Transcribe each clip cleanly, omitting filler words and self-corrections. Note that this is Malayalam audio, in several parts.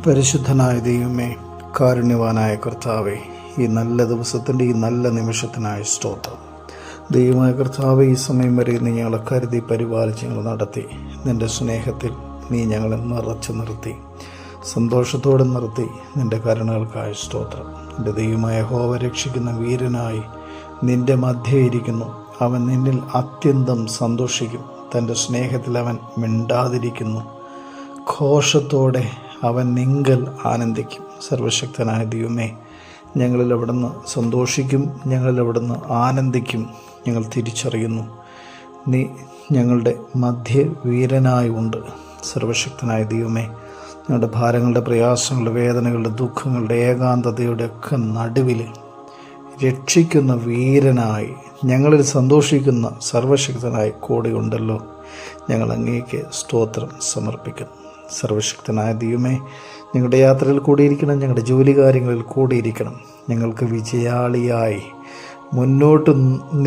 പരിശുദ്ധനായ ദൈവമേ, കാരുണ്യവാനായ കർത്താവേ, ഈ നല്ല ദിവസത്തിൻ്റെ ഈ നല്ല നിമിഷത്തിനായ സ്തോത്രം. ദൈവമായ കർത്താവേ, ഈ സമയം വരെ നീ ഞങ്ങളെ കരുതി പരിപാലിച്ച് ഞങ്ങൾ നടത്തി. നിൻ്റെ സ്നേഹത്തിൽ നീ ഞങ്ങളെ നിറച്ചു നിർത്തി, സന്തോഷത്തോടെ നിർത്തി. നിൻ്റെ കരുണകൾക്കായ സ്തോത്രം. നിൻ്റെ ദൈവമായ യഹോവ രക്ഷിക്കുന്ന വീരനായി നിൻ്റെ മധ്യേ ഇരിക്കുന്നു. അവൻ നിന്നിൽ അത്യന്തം സന്തോഷിക്കും. തൻ്റെ സ്നേഹത്തിൽ അവൻ മിണ്ടാതിരിക്കുന്നു. ഘോഷത്തോടെ അവൻ നിങ്കൽ ആനന്ദിക്കും. സർവശക്തനായ ദൈവമേ, ഞങ്ങളിൽ അവിടുന്ന് സന്തോഷിക്കും, ഞങ്ങളിൽ അവിടുന്ന് ആനന്ദിക്കും. ഞങ്ങൾ തിരിച്ചറിയുന്നു നീ ഞങ്ങളുടെ മധ്യ വീരനായി ഉണ്ട്. സർവശക്തനായ ദൈവമേ, ഞങ്ങളുടെ ഭാരങ്ങളുടെ, പ്രയാസങ്ങളുടെ, വേദനകളുടെ, ദുഃഖങ്ങളുടെ, ഏകാന്തതയുടെ ഒക്കെ നടുവിൽ രക്ഷിക്കുന്ന വീരനായി ഞങ്ങളിൽ സന്തോഷിക്കുന്ന സർവശക്തനായ കൂടെയുണ്ടല്ലോ. ഞങ്ങൾ അങ്ങേക്ക് സ്തോത്രം സമർപ്പിക്കുന്നു. സർവശക്തനായ ദൈവമേ, ഞങ്ങളുടെ യാത്രയിൽ കൂടിയിരിക്കണം, ഞങ്ങളുടെ ജോലി കാര്യങ്ങളിൽ കൂടിയിരിക്കണം. ഞങ്ങൾക്ക് വിജയാളിയായി മുന്നോട്ട്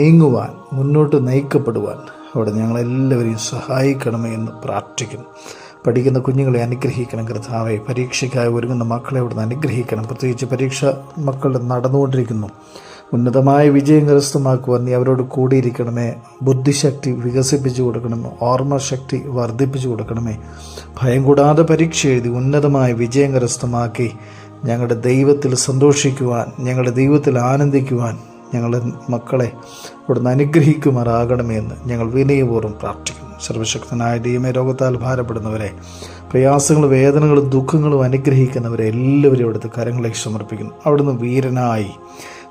നീങ്ങുവാൻ, മുന്നോട്ട് നയിക്കപ്പെടുവാൻ അവിടെ ഞങ്ങളെല്ലാവരെയും സഹായിക്കണമേ എന്ന് പ്രാർത്ഥിക്കുന്നു. പഠിക്കുന്ന കുഞ്ഞുങ്ങളെ അനുഗ്രഹിക്കണം കർത്താവേ. പരീക്ഷയ്ക്കായി ഒരുങ്ങുന്ന മക്കളെ അവിടുന്ന് അനുഗ്രഹിക്കണം. പ്രത്യേകിച്ച് പരീക്ഷ മക്കളുടെ നടന്നുകൊണ്ടിരിക്കുന്നു. ഉന്നതമായ വിജയം കരസ്ഥമാക്കുവാൻ നീ അവരോട് കൂടിയിരിക്കണമേ. ബുദ്ധിശക്തി വികസിപ്പിച്ചു കൊടുക്കണമേ. ഓർമ്മശക്തി വർദ്ധിപ്പിച്ചു കൊടുക്കണമേ. ഭയം കൂടാതെ പരീക്ഷ എഴുതി ഉന്നതമായ വിജയം കരസ്ഥമാക്കി ഞങ്ങളുടെ ദൈവത്തിൽ സന്തോഷിക്കുവാൻ, ഞങ്ങളുടെ ദൈവത്തിൽ ആനന്ദിക്കുവാൻ ഞങ്ങളുടെ മക്കളെ അവിടുന്ന് അനുഗ്രഹിക്കുമാറാകണമേ എന്ന് ഞങ്ങൾ വിനയപൂർവ്വം പ്രാർത്ഥിക്കുന്നു. സർവശക്തനായ ദൈവമേ, രോഗത്താൽ ഭാരപ്പെടുന്നവരെ, പ്രയാസങ്ങളും വേദനകളും ദുഃഖങ്ങളും അനുഗ്രഹിക്കുന്നവരെ എല്ലാവരും അവിടുത്തെ കരങ്ങളിലേക്ക് സമർപ്പിക്കുന്നു. അവിടുന്ന് വീരനായി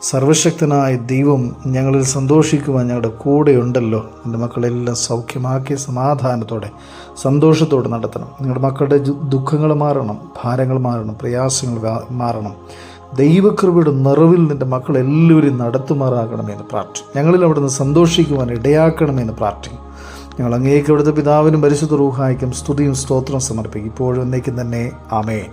സർവശക്തനായ ദൈവം ഞങ്ങളിൽ സന്തോഷിക്കുവാൻ ഞങ്ങളുടെ കൂടെയുണ്ടല്ലോ. എൻ്റെ മക്കളെല്ലാം സൗഖ്യമാക്കി സമാധാനത്തോടെ സന്തോഷത്തോടെ നടത്തണം. നിങ്ങളുടെ മക്കളുടെ ദുഃഖങ്ങൾ മാറണം, ഭാരങ്ങൾ മാറണം, പ്രയാസങ്ങൾ മാറണം. ദൈവകൃപയുടെ നിറവിൽ നിൻ്റെ മക്കളെല്ലാവരും നടത്തുമാറാകണമെന്ന് പ്രാർത്ഥിക്കും. ഞങ്ങളിൽ അവിടുന്ന് സന്തോഷിക്കുവാൻ ഇടയാക്കണമെന്ന് പ്രാർത്ഥിക്കും. ഞങ്ങൾ അങ്ങേക്ക് അവിടുത്തെ പിതാവിനും പരിശുദ്ധ റൂഹായിക്കും സ്തുതിയും സ്തോത്രം സമർപ്പിക്കും, ഇപ്പോഴും എന്നേക്കും തന്നെ. ആമേൻ.